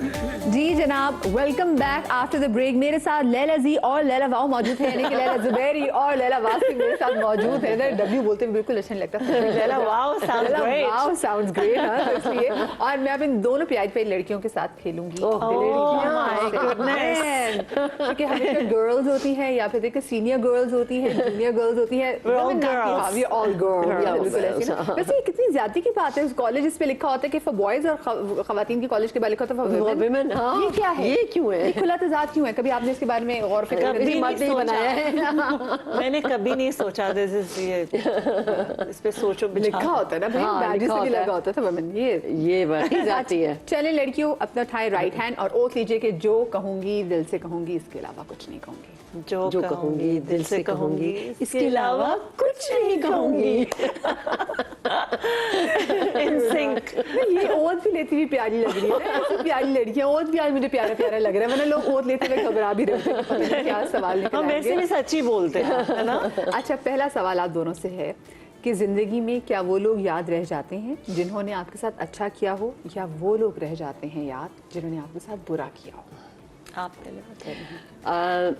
जी जनाब, welcome back after the break. मेरे साथ लैला जी और लैला वाओ मौजूद है, यानी कि लैला जुबैरी और लैला वासिफ मेरे साथ मौजूद है। डब्ल्यू बोलते हुए बिल्कुल अच्छा नहीं लगता। लैला वाओ साउंड्स ग्रेट, हाँ, तो इसलिए। और मैं अब इन दोनों प्यारी प्यारी लड़कियों के साथ खेलूंगी। क्योंकि हमेशा गर्ल्स होती हैं या फिर देखिए सीनियर गर्ल्स होती हैं, जूनियर गर्ल्स होती हैं। वैसे कितनी ज्यादा की बात है। कॉलेज इस पे लिखा होता है कि फॉर बॉयज और खवातीन की कॉलेज के बारे लिखा होता है फॉर वुमेन। ये क्या है? ये क्यों है? खुला तजाद क्यों है? कभी आपने इसके बारे में गौर फिक्र कभी नहीं बनाया है? मैंने कभी नहीं सोचा इस पे सोचो। लिखा होता है ना भाई, बैज से भी लगा होता था वुमेन। ये बात जाती है। चले लड़कियों, अपना उठाए राइट हैंड और ओथ लीजिए कि जो कहूंगी दिल से कहूंगी, इसके अलावा कुछ नहीं कहूंगी। जो कहूंगी दिल से कहूंगी, इसके अलावा कुछ नहीं कहूंगी। In sync. ये ओथ भी लेती हुई प्यारी लग रही है। ऐसी प्यारी लड़कियां, ओथ भी आज मुझे प्यारा प्यारा लग रहा है, वरना लोग ओथ लेते हुए घबरा भी रहे हैं। क्या सवाल हम वैसे भी सच्ची बोलते हैं, है ना? अच्छा, पहला सवाल आप दोनों से है कि जिंदगी में क्या वो लोग याद रह जाते हैं जिन्होंने आपके साथ अच्छा किया हो, या वो लोग रह जाते हैं याद जिन्होंने आपके साथ बुरा किया हो? आप पहले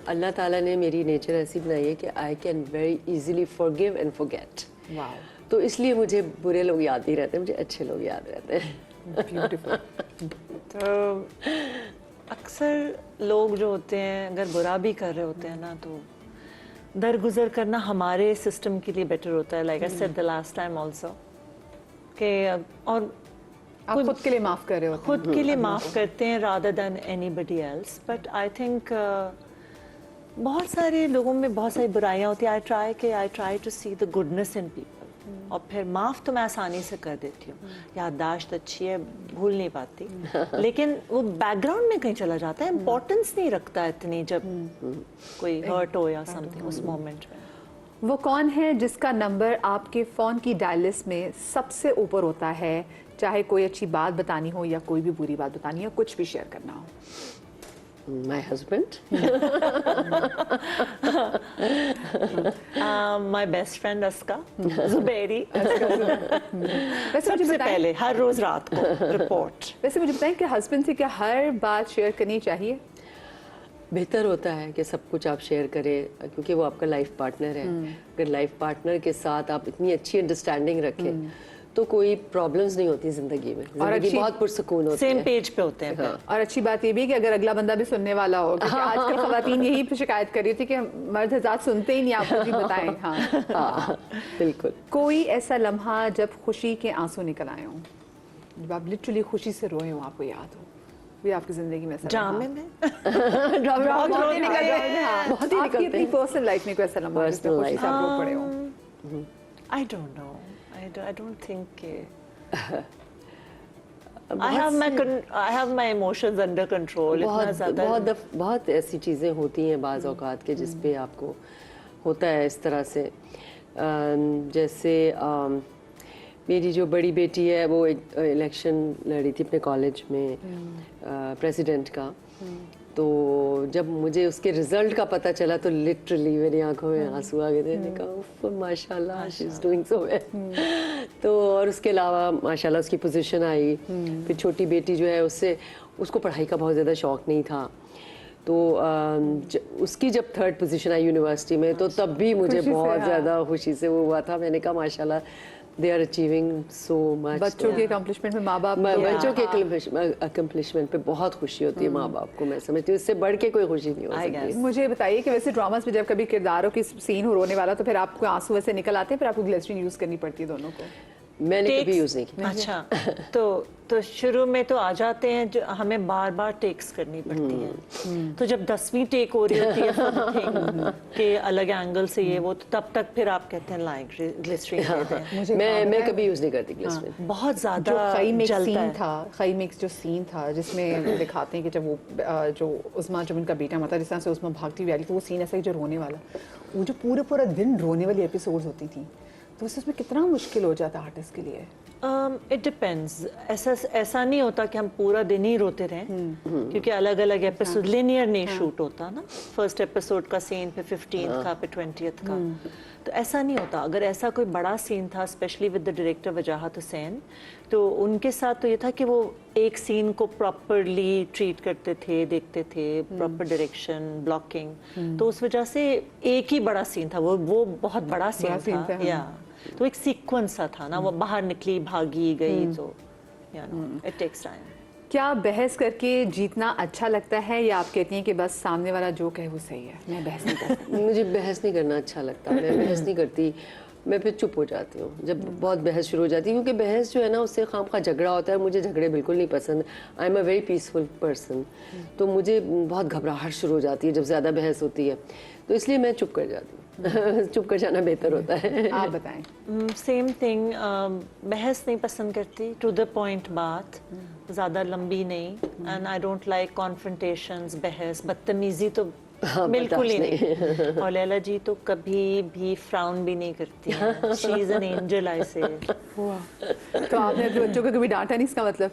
अल्लाह ताला ने मेरी नेचर ऐसी बनाई है कि I can very easily forgive and forget. Wow. तो इसलिए मुझे बुरे लोग याद नहीं रहते, मुझे अच्छे लोग याद रहते हैं। ब्यूटीफुल। तो अक्सर लोग जो होते हैं अगर बुरा भी कर रहे होते हैं ना, तो दरगुजर करना हमारे सिस्टम के लिए बेटर होता है। Like I said the last time also कि और आप खुद के लिए माफ कर रहे हो, खुद के लिए माफ करते हैं rather than anybody else. But I think बहुत सारे लोगों में बहुत सारी बुराइयां होती है। I try to see the goodness in people, और फिर माफ तो मैं आसानी से कर देती हूँ। याददाश्त अच्छी है, भूल नहीं पाती, लेकिन वो बैकग्राउंड में कहीं चला जाता है, इम्पोर्टेंस नहीं रखता इतनी जब कोई हर्ट हो या समथिंग उस मोमेंट में। वो कौन है जिसका नंबर आपके फ़ोन की डायल लिस्ट में सबसे ऊपर होता है, चाहे कोई अच्छी बात बतानी हो या कोई भी बुरी बात बतानी हो, कुछ भी शेयर करना हो? My husband. My best friend Aska Zubairi. वैसे सबसे पहले हर रोज रात को रिपोर्ट। वैसे मुझे बताएं कि हस्बैंड से क्या हर बात शेयर करनी चाहिए? बेहतर होता है कि सब कुछ आप शेयर करें, क्योंकि वो आपका लाइफ पार्टनर है। अगर लाइफ पार्टनर के साथ आप इतनी अच्छी अंडरस्टैंडिंग रखें तो कोई प्रॉब्लम्स नहीं होती जिंदगी में। जिंदगी बहुत पुरसुकून होती है, सेम पेज पे होते हैं। हाँ। और अच्छी बात ये भी कि अगर अगला बंदा भी सुनने वाला हो, क्योंकि आजकल खवातीन यही शिकायत कर रही थी कि मर्द हज़रात सुनते ही नहीं, आप कुछ भी बताएं। हाँ बिल्कुल। कोई ऐसा लम्हा जब खुशी के आंसू निकल आए हों, जब आप लिटरली खुशी से रोए हो, आपको याद हो, भी आपकी जिंदगी में? ड्रामे में बहुत ही निकलते हैं। अपनी पर्सनल लाइफ में कोई ऐसा लम्हा जिसमें खुशी से आप रो पड़े हो? I don't know. I don't think I have my emotions under control. बहुत ऐसी चीज़ें होती हैं बाज़ औक़ात के जिस पे आपको होता है इस तरह से। जैसे मेरी जो बड़ी बेटी है वो इलेक्शन लड़ी थी अपने कॉलेज में प्रेसिडेंट का। तो जब मुझे उसके रिजल्ट का पता चला तो लिटरली मेरी आंखों में आंसू आ गए थे। मैंने कहा माशाल्लाह she is doing so well. तो और उसके अलावा माशाल्लाह उसकी पोजीशन आई। फिर छोटी बेटी जो है उसको पढ़ाई का बहुत ज़्यादा शौक़ नहीं था, तो उसकी जब थर्ड पोजीशन आई यूनिवर्सिटी में तो तब भी मुझे बहुत ज़्यादा खुशी से वो हुआ था। मैंने कहा माशाल्लाह they are achieving so much. बच्चों के अकम्पलिशमेंट में माँ बाप, बच्चों के अकम्पलिशमेंट पे बहुत खुशी होती है माँ बाप को। मैं समझती हूँ इससे बढ़ के कोई खुशी नहीं हो सकती। मुझे बताइए कि वैसे ड्रामास में जब कभी किरदारों की सीन हो रोने वाला तो फिर आपको आंसू वैसे निकल आते हैं, फिर आपको ग्लिसरीन यूज करनी पड़ती है दोनों को? मैंने कभी यूज नहीं किया। अच्छा, तो शुरू में तो आ जाते हैं जो हमें बार बार टेक्स करनी पड़ती है। तो जब 10वीं टेक हो रही होती है कि अलग एंगल से ये वो, तो तब तक फिर आप कहते हैं लाइक ग्लिसरीन। मैं कभी यूज नहीं करती ग्लिसरीन। बहुत ज्यादा खई में जो सीन था जिसमें दिखाते हैं कि जब वो जो उस्मा, जब उनका बेटा मरता, जिस तरह से उस्मा भागती हुई आ रही, तो वो सीन ऐसा ही जो रोने वाला, वो जो पूरा दिन रोने वाली एपिसोड्स होती थी, तो उसमें कितना मुश्किल हो जाता है आर्टिस्ट के लिए? It depends. ऐसा नहीं होता कि हम पूरा दिन ही रोते रहें, क्योंकि अलग अलग एपिसोड लिनियर नहीं शूट होता ना। फर्स्ट एपिसोड का सीन, फिर 15th का, फिर 20th का। तो ऐसा नहीं होता। अगर ऐसा कोई बड़ा सीन था, स्पेशली विद द डायरेक्टर वजाहत हुसैन, तो उनके साथ तो ये था कि वो एक सीन को प्रॉपरली ट्रीट करते थे, देखते थे, प्रॉपर डायरेक्शन, ब्लॉकिंग। तो उस वजह से एक ही बड़ा सीन था, वो बहुत बड़ा सीन था। या तो एक सीक्वेंस सा था ना, वो बाहर निकली, भागी गई, तो इट टेक्स टाइम। क्या बहस करके जीतना अच्छा लगता है, या आप कहती हैं कि बस सामने वाला जो कहे वो सही है, मैं बहस नहीं करती? मुझे बहस नहीं करना अच्छा लगता, मैं बहस नहीं करती, मैं फिर चुप हो जाती हूँ जब बहुत बहस शुरू हो जाती है, क्योंकि बहस जो है ना उससे खामखा झगड़ा होता है। मुझे झगड़े बिल्कुल नहीं पसंद। I am a very peaceful person, तो मुझे बहुत घबराहट शुरू हो जाती है जब ज़्यादा बहस होती है, तो इसलिए मैं चुप कर जाती हूँ। चुप कर जाना बेहतर होता है। आप बताएं। सेम थिंग, बहस नहीं पसंद करती, टू द पॉइंट बात, ज़्यादा लंबी नहीं। एंड आई डोंट लाइक कॉन्फ्रंटेशंस, बहस, बदतमीजी तो बिल्कुल ही नहीं। और लैला जी तो कभी भी फ्राउन भी नहीं करती हैं। शी इज एन एंजल, आई से। तो आपने अपने बच्चों को कभी डांटा नहीं, इसका मतलब?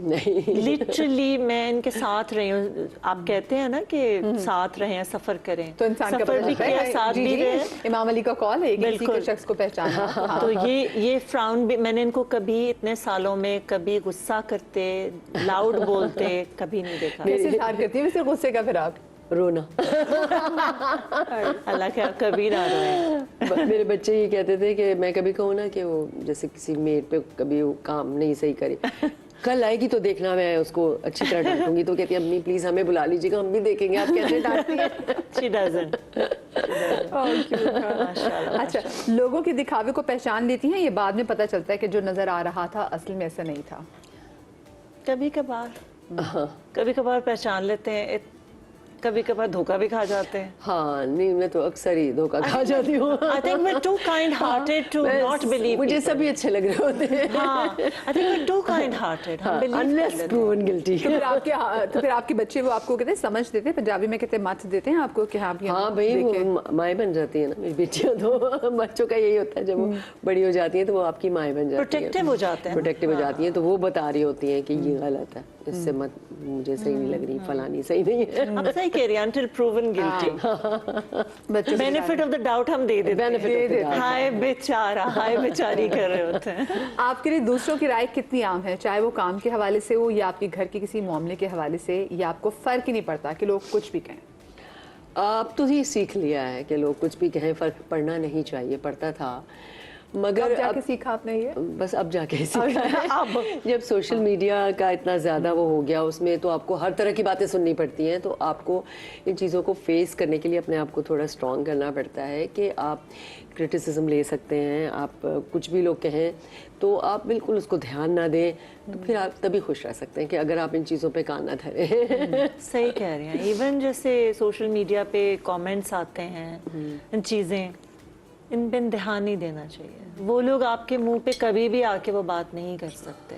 नहीं, लिटरली मैं इनके साथ रही हूँ। आप कहते हैं ना कि साथ रहें, सफर करें, तो इंसान का सफर पता भी चलता किया, है। साथ जी, भी जी, रहे। इमाम अली का कॉल है कि किसी बिल्कुल। के शख्स को पहचाना। हाँ। तो ये फ्राउन भी, मैंने इनको कभी इतने सालों में कभी गुस्सा करते, लाउड बोलते कभी नहीं देखा। कैसे इजहार करती है वैसे गुस्से का फिर आप? रोना। अल्लाह क्या कभी ना रोए। मेरे बच्चे ये कहते थे कि मैं कभी कहूँ ना कि वो जैसे किसी मेड पे कभी वो काम नहीं सही करे, कल आएगी तो देखना मैं उसको अच्छी तरह डांटूंगी, तो कहती है अम्मी प्लीज हमें बुला लीजिएगा, हम भी देखेंगे आप कैसे डांटती हैं। She doesn't. माशाल्लाह। अच्छा, लोगों के दिखावे को पहचान लेती हैं, ये बाद में पता चलता है कि जो नजर आ रहा था असल में ऐसा नहीं था? कभी कभार पहचान लेते हैं, कभी कभार धोखा भी खा जाते हैं। हाँ नहीं, मैं तो अक्सर ही धोखा खा जाती हूँ। I think we're too kind-hearted to not believe मुझे people. सभी अच्छे लग रहे होते हैं। हाँ, I think we're too kind-hearted. हम believe कर Unless लेते हैं। proven guilty। तो फिर आपके बच्चे वो आपको कहते हैं समझ देते हैं, पंजाबी में कहते हैं मत देते हैं आपको कि आप ये हाँ भाई, वो माएँ बन जाती है ना मेरी बेटियाँ, तो बच्चों का यही होता है, जब वो बड़ी हो जाती हैं तो वो आपकी माएँ बन जाती हैं, Protective हो जाते हैं। प्रोटेक्टिव हो जाती हैं, तो वो बता रही होती हैं कि ये गलत है, इससे मत, मुझे सही नहीं लग रही, फलानी सही नहीं है। हम सही कह रही हैं, until proven guilty. बच्चों Benefit of the doubt हम दे देते Benefit of the हैं। doubt। हाय बेचारा, हाय बेचारी कर रहे होते हैं। आपके लिए दूसरों की राय कितनी आम है, चाहे वो काम के हवाले से हो या आपके घर के किसी मामले के हवाले से, या आपको फर्क ही नहीं पड़ता कि लोग कुछ भी कहें? अब तो ये सीख लिया है कि लोग कुछ भी कहें, फर्क पड़ना नहीं चाहिए, पड़ता था, मगर अब जाके सीखा आपने ये? बस अब जाके सीखा है। अब जब सोशल मीडिया का इतना ज़्यादा वो हो गया, उसमें तो आपको हर तरह की बातें सुननी पड़ती हैं, तो आपको इन चीज़ों को फेस करने के लिए अपने आप को थोड़ा स्ट्रॉन्ग करना पड़ता है कि आप क्रिटिसिज्म ले सकते हैं, आप कुछ भी लोग कहें तो आप बिल्कुल उसको ध्यान ना दें, तो फिर आप तभी खुश रह सकते हैं कि अगर आप इन चीज़ों पे कान ना धरें। सही कह रहे हैं। इवन जैसे सोशल मीडिया पे कमेंट्स आते हैं, इन चीज़ें, इन पे ध्यान नहीं देना चाहिए। वो लोग आपके मुंह पे कभी भी आके वो बात नहीं कर सकते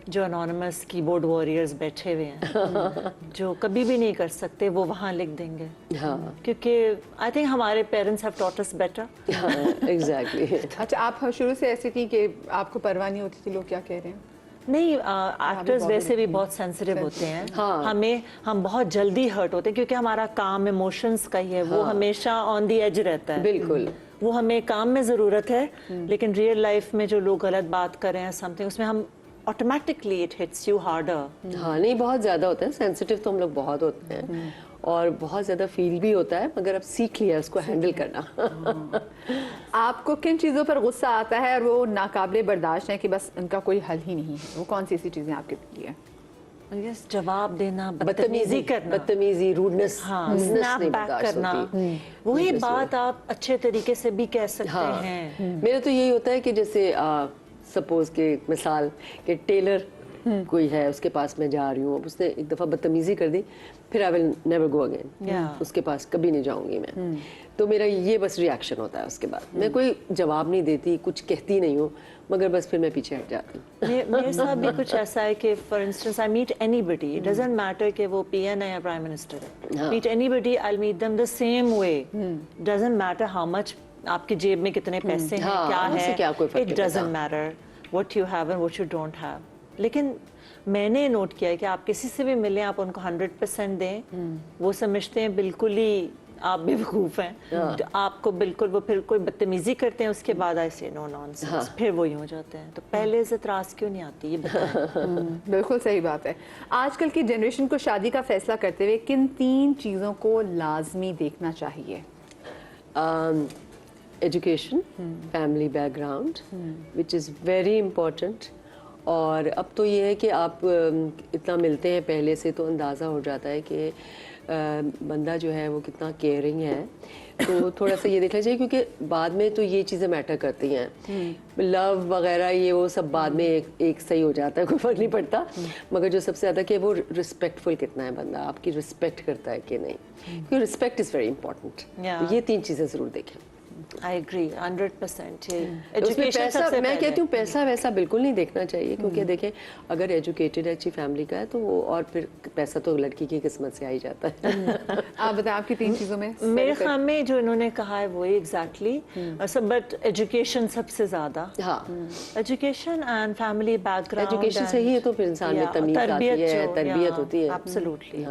जो अनोनिमस कीबोर्ड वॉरियर्स बैठे हुए हैं, जो कभी भी नहीं कर सकते, वो वहाँ लिख देंगे। हाँ, क्योंकि आई थिंक हमारे parents have taught us better. हाँ, एग्जैक्टली। अच्छा, आप शुरू से ऐसी थी कि आपको परवाह नहीं होती थी लोग क्या कह रहे हैं? नहीं, एक्टर्स वैसे भी बहुत सेंसिटिव होते हैं। हाँ। हम बहुत जल्दी हर्ट होते हैं क्योंकि हमारा काम इमोशंस का ही है। वो हमेशा ऑन द एज रहता है। बिल्कुल। वो हमें काम में ज़रूरत है, लेकिन रियल लाइफ में जो लोग गलत बात कर रहे हैं समथिंग, उसमें हम automatically it hits you harder. हाँ नहीं, बहुत ज़्यादा होता है, सेंसिटिव तो हम लोग बहुत होते हैं और बहुत ज़्यादा फील भी होता है, मगर अब सीख लिया उसको हैंडल करना। आपको किन चीज़ों पर गुस्सा आता है और वो नाकाबिले बर्दाश्त है कि बस उनका कोई हल ही नहीं है? वो कौन सी ऐसी चीज़ें आपके लिए? यस, जवाब देना, बदतमीजी करना, बदतमीजी, रूडनेस, हाँ, स्नैप बैक करना, वही बात आप अच्छे तरीके से भी कह सकते हैं। मेरा तो यही होता है कि जैसे सपोज के मिसाल के टेलर कोई है, उसके पास मैं जा रही हूँ, अब उसने एक दफ़ा बदतमीजी कर दी, फिर I will never go again, उसके पास कभी नहीं जाऊंगी मैं। तो मेरा ये बस रिएक्शन होता है, उसके बाद मैं कोई जवाब नहीं देती, कुछ कहती नहीं हूँ, मगर बस फिर मैं पीछे हट जाती हूँ। मेरे साथ भी कुछ ऐसा है कि for instance I meet anybody, it doesn't matter कि वो पीएन है या प्राइम मिनिस्टर है, meet anybody, I meet them the same way, doesn't matter how much आपकी जेब में कितने पैसे हैं, क्या है, it doesn't matter what you have and what you don't have. लेकिन मैंने नोट किया है कि आप किसी से भी मिलें, आप उनको 100% दें, वो समझते हैं बिल्कुल ही आप बेवकूफ़ हैं, तो आपको बिल्कुल वो फिर कोई बदतमीजी करते हैं, उसके बाद आई से नो नॉनसेंस, फिर वही हो जाते हैं। तो पहले से त्रास क्यों नहीं आती, ये बताएं। बिल्कुल सही बात है। आजकल की जनरेशन को शादी का फैसला करते हुए किन 3 चीज़ों को लाजमी देखना चाहिए? Education, family background, which is very important. और अब तो ये है कि आप इतना मिलते हैं पहले से, तो अंदाज़ा हो जाता है कि बंदा जो है वो कितना केयरिंग है। तो थोड़ा सा ये देखना चाहिए, क्योंकि बाद में तो ये चीज़ें मैटर करती हैं। लव वगैरह ये वो सब बाद में एक सही हो जाता है, कोई फ़र्क नहीं पड़ता। मगर जो सबसे ज़्यादा कि वो रिस्पेक्टफुल कितना है बंदा, आपकी रिस्पेक्ट करता है कि नहीं, क्योंकि रिस्पेक्ट इज़ वेरी इंपॉर्टेंट। तो ये 3 चीज़ें ज़रूर देखें। I agree 100%। उसमें पैसा, मैं कहती हूँ पैसा वैसा बिल्कुल नहीं देखना चाहिए, क्योंकि देखें अगर एजुकेटेड अच्छी फैमिली का है तो वो, और फिर पैसा तो लड़की की किस्मत से आ ही जाता है। आप बताएं आपकी 3 चीज़ों में। मेरे ख्याल में जो इन्होंने कहा है वही एग्जैक्टली, बट एजुकेशन सबसे ज़्यादा। हाँ, education and family background. Education सही है तो फिर इंसान में तमीज़ आती है, तरबियत होती है। एब्सोल्युटली।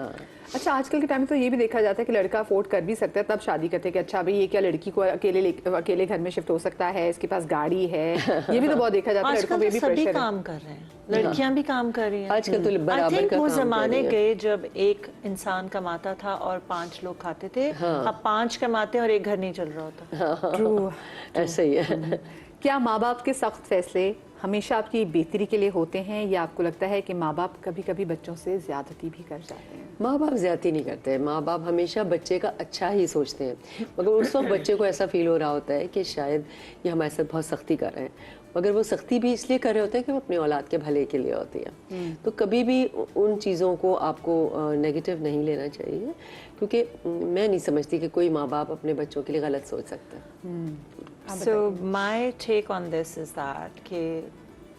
अच्छा, आजकल के टाइम में तो ये भी देखा जाता है कि लड़का अफोर्ड कर भी सकता है, तब शादी करते हैं कि अच्छा भाई ये क्या लड़की को अकेले घर में शिफ्ट हो सकता है, इसके पास गाड़ी है। ये भी तो बहुत देखा जाता है, लड़कों पे भी सभी प्रेशर है। काम कर रहे हैं, लड़कियां भी काम कर रही हैं आजकल तो बराबर का वो काम जमाने कर रही हैं। गए जब एक इंसान कमाता था और 5 लोग खाते थे। अब 5 कमाते हैं और एक घर नहीं चल रहा होता। True. ऐसा ही है। क्या माँ बाप के सख्त फैसले हमेशा आपकी बेहतरी के लिए होते हैं, या आपको लगता है कि माँ बाप कभी कभी बच्चों से ज्यादती भी कर जाते हैं? माँ बाप ज्यादती नहीं करते, माँ बाप हमेशा बच्चे का अच्छा ही सोचते हैं। मगर उस वक्त बच्चे को ऐसा फील हो रहा होता है कि शायद ये हमारे साथ बहुत सख्ती कर रहे हैं, मगर वो सख्ती भी इसलिए कर रहे होते हैं कि वो अपनी औलाद के भले के लिए होती है। तो कभी भी उन चीज़ों को आपको नेगेटिव नहीं लेना चाहिए, क्योंकि मैं नहीं समझती कि कोई माँ बाप अपने बच्चों के लिए गलत सोच सकता है। So my take on this is that कि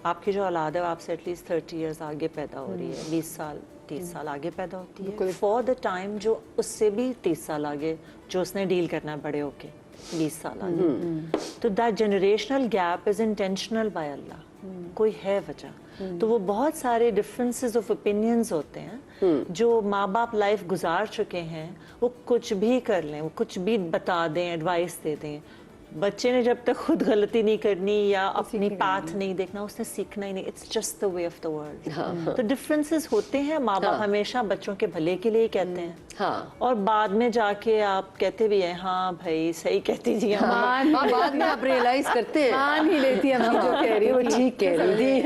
आपकी जो औलाद है वो आपसे एटलीस्ट 30 इयर्स आगे पैदा हो रही है, 20 साल 30 साल आगे पैदा होती है, फॉर द टाइम जो उससे भी 30 साल आगे जो उसने डील करना है बड़े होके 20 साल आगे। तो that generational gap is intentional by Allah, कोई है वजह। तो वो बहुत सारे डिफरेंसेस ऑफ ओपिनियंस होते हैं जो माँ बाप लाइफ गुजार चुके हैं, वो कुछ भी कर लें, वो कुछ भी बता दें, एडवाइस दे दें, बच्चे ने जब तक खुद गलती नहीं करनी या अपनी पाथ नहीं देखना, उसने सीखना ही नहीं। It's just the way of the world. तो डिफरेंसेस होते हैं, माँ बाप हमेशा बच्चों के भले के लिए ही कहते हैं। और बाद में जाके आप कहते भी हैं हाँ भाई सही कहती थी, बाद में आप रियलाइज करते हैं, मान ही लेती है अम्मी जो कह रही है, वो ठीक कह रही थी,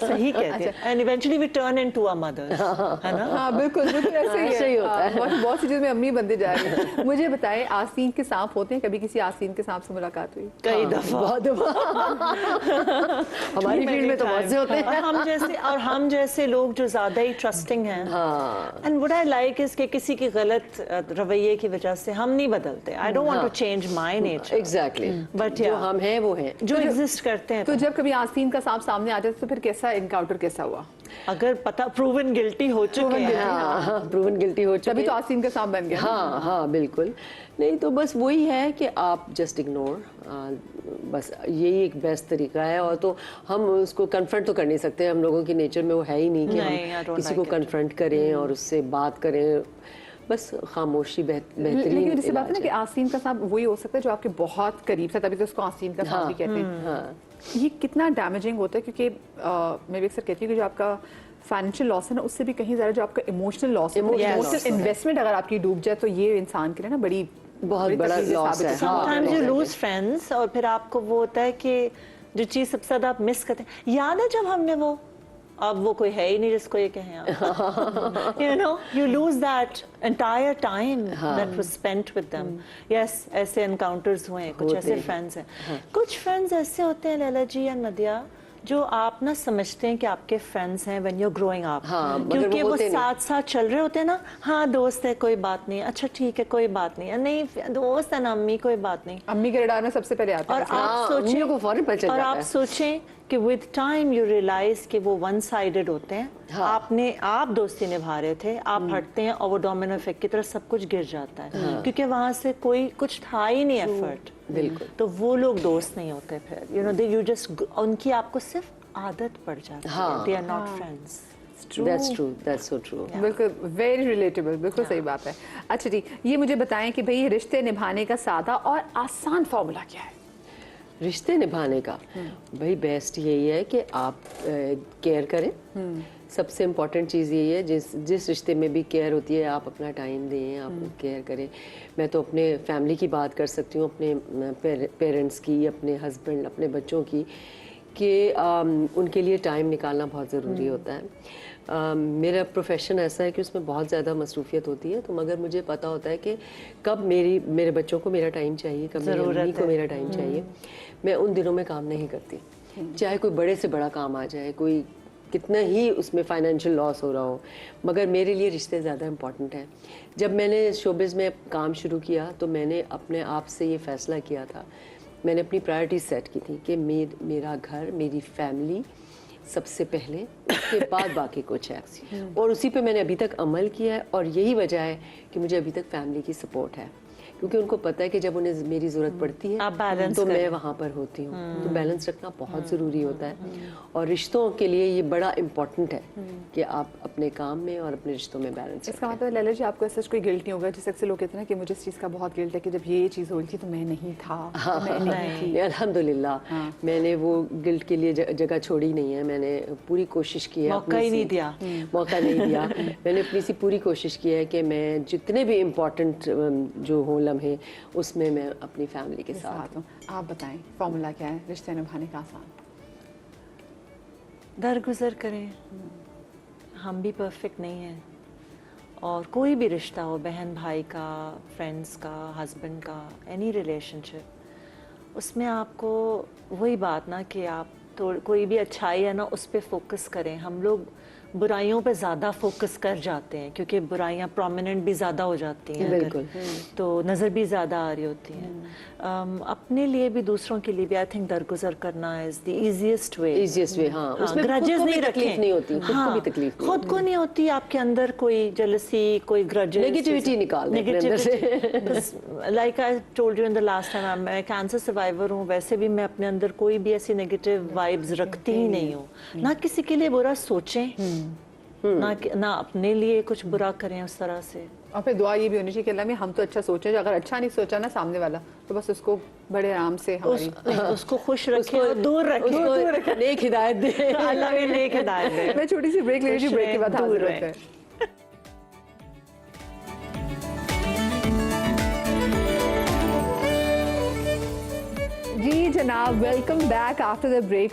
सही कहते हैं। And eventually we turn into our mothers, है ना? हाँ बिल्कुल बिल्कुल ऐसे ही होता है। बहुत सी चीज़ में अम्मी बनते जा रही है। मुझे बताएं, आस्तीन के सांप होते हैं? कभी किसी आस्तीन के सांप से मुलाकात हुई? कई दफा, बहुत दफा। हमारी फील्ड में तो बहुत से होते हैं। और हम जैसे लोग जो ज्यादा ही ट्रस्टिंग हैं। And what I like is कि किसी की गलत रवैये की वजह से हम नहीं बदलते। I don't want to change my nature. Exactly, but जो हम हैं वो हैं, जो एग्जिस्ट करते हैं। तो जब कभी आस्तीन का सांप सामने आ जाता तो फिर कैसा इनकाउंटर कैसा हुआ? अगर पता प्रूवन गिल्टी हो चुके हैं, प्रूवन गिल्टी हो चुके, तभी तो आस्तीन का सांप बन गया। हाँ हाँ बिल्कुल। नहीं तो बस वही है कि आप जस्ट इग्नोर, बस यही एक बेस्ट तरीका है। और तो हम उसको कन्फ्रंट तो कर नहीं सकते, हम लोगों की नेचर में वो है ही नहीं कि हम किसी को कन्फ्रंट करें और उससे बात करें। बस खामोशी बेहतरीन। लेकिन जैसे बात है ना कि आस्तीन का सांप वही हो सकता है जो आपके बहुत करीब था, तभी तो उसको आस्तीन का सांप भी कहते हैं। ये कितना डैमेजिंग होता है, क्योंकि मैं भी अक्सर कहती हूँ कि जो आपका फाइनेंशियल लॉस है ना, उससे भी कहीं ज़्यादा जो आपका इमोशनल लॉस है, इमोशनल इन्वेस्टमेंट अगर आपकी डूब जाए तो ये इंसान के लिए ना बहुत बड़ा लॉस है। समटाइम्स यू लूज फ्रेंड्स, और फिर आपको वो होता है कि जो चीज़ सबसे ज़्यादा आप मिस करते हैं, याद है जब हमने वो, अब वो कोई है ही नहीं जिसको ये कहें आप। You know, you lose that entire time that was spent with them. Yes, ऐसे encounters हुए हैं, कुछ ऐसे फ्रेंड्स हैं। कुछ फ्रेंड्स ऐसे होते हैं लैला जी या नदिया, जो आप ना समझते हैं कि आपके फ्रेंड्स हैं when you are growing up, क्योंकि वो साथ साथ चल रहे होते हैं ना। हाँ दोस्त है, कोई बात नहीं, अच्छा ठीक है कोई बात नहीं, नहीं दोस्त है ना अम्मी, कोई बात नहीं। अम्मी के रडार में सबसे पहले आता है। और आप सोचें को फौरन पता चल जाता है। और आप सोचें कि विद टाइम यू रियलाइज कि वो वन साइडेड होते हैं। आप दोस्ती निभा रहे थे, आप हटते हैं और वो डोमिनो इफेक्ट की तरह सब कुछ गिर जाता है, क्योंकि वहां से कोई कुछ था ही नहीं एफर्ट। बिल्कुल। तो वो लोग दोस्त नहीं होते फिर, you know, they you just, उनकी आपको सिर्फ आदत पड़ जाती है, they are not friends. That's so true. बिल्कुल वेरी रिलेटेबल, बिल्कुल सही बात है। अच्छा जी, ये मुझे बताएं कि भाई रिश्ते निभाने का सादा और आसान फॉर्मूला क्या है? रिश्ते निभाने का भाई बेस्ट यही है कि आप केयर करें। सबसे इम्पॉर्टेंट चीज़ यही है, जिस रिश्ते में भी केयर होती है, आप अपना टाइम दें, आप केयर करें। मैं तो अपने फैमिली की बात कर सकती हूँ, अपने पेरेंट्स की, अपने हस्बैंड, अपने बच्चों की, कि उनके लिए टाइम निकालना बहुत ज़रूरी होता है। मेरा प्रोफेशन ऐसा है कि उसमें बहुत ज़्यादा मसरूफियत होती है, तो मगर मुझे पता होता है कि कब मेरे बच्चों को मेरा टाइम चाहिए, कब मेरी मम्मी को मेरा टाइम चाहिए। मैं उन दिनों में काम नहीं करती, चाहे कोई बड़े से बड़ा काम आ जाए, कोई कितना ही उसमें फाइनेंशियल लॉस हो रहा हो, मगर मेरे लिए रिश्ते ज़्यादा इम्पॉर्टेंट हैं। जब मैंने शोबिज़ में काम शुरू किया तो मैंने अपने आप से ये फ़ैसला किया था, मैंने अपनी प्रायोरिटी सेट की थी कि मेरा घर, मेरी फैमिली सबसे पहले, उसके बाद बाकी कुछ है। और उसी पे मैंने अभी तक अमल किया है, और यही वजह है कि मुझे अभी तक फैमिली की सपोर्ट है, क्योंकि उनको पता है कि जब उन्हें मेरी ज़रूरत पड़ती है तो मैं वहाँ पर होती हूँ। तो बैलेंस रखना बहुत ज़रूरी होता है, और रिश्तों के लिए ये बड़ा इम्पोर्टेंट है कि आप अपने काम में और अपने रिश्तों में बैलेंस इसका मतलब लैला जी, आपको ऐसा कोई गिल्ट नहीं होगा? जैसे अक्सर लोग कहते हैं ना कि मुझे इस चीज़ का बहुत गिल्ट है कि जब ये चीज़ हो रही थी तो मैं नहीं था, तो मैं नहीं थी। अल्हम्दुलिल्लाह मैंने वो गिल्ट के लिए जगह छोड़ी नहीं है। मैंने पूरी कोशिश की है, मौका ही नहीं दिया। मौका नहीं दिया। मैंने अपनी सी पूरी कोशिश की है कि मैं जितने भी इम्पोर्टेंट जो हो लम्हे, उसमें मैं अपनी फैमिली के साथ हूँ। आप बताएं फॉर्मूला क्या है रिश्ते निभाने का आसान? दरगुजर करें। हम भी परफेक्ट नहीं हैं, और कोई भी रिश्ता हो, बहन भाई का, फ्रेंड्स का, हस्बैंड का, एनी रिलेशनशिप, उसमें आपको वही बात ना कि आप कोई भी अच्छाई है ना उस पर फोकस करें। हम लोग बुराइयों पे ज़्यादा फोकस कर जाते हैं, क्योंकि बुराइयां प्रोमिनेंट भी ज़्यादा हो जाती हैं, बिल्कुल। तो नज़र भी ज़्यादा आ रही होती हैं। अपने लिए भी दूसरों के लिए भी आई थिंक दरगुजर करना इज़ द इजीएस्ट वे। हाँ, उसमें ग्रजेस नहीं तकलीफ नहीं होती, खुद को भी तकलीफ नहीं खुद को नहीं होती। आपके अंदर कोई जेलसी, कोई ग्रजेस, नेगेटिविटी निकाल दें अपने अंदर से। Like I told you in the last time, मैं कैंसर सर्वाइवर हूँ, वैसे भी मैं अपने अंदर कोई भी ऐसी नेगेटिव वाइब्स रखती ही नहीं हूँ। ना किसी के लिए बुरा सोचें, ना अपने लिए कुछ बुरा करें उस तरह से। और फिर दुआ ये भी होनी चाहिए कि अल्लाह में हम तो अच्छा सोचें, अगर अच्छा नहीं सोचा ना सामने वाला, तो बस उसको बड़े आराम से उसको खुश रखें और दूर रखें, नेक हिदायत दे। अल्लाह भी नेक हिदायत दे। मैं छोटी सी ब्रेक ले रही हूँ, ब्रेक के बाद हाजिर होते हैं। जी जनाब, welcome back after the break.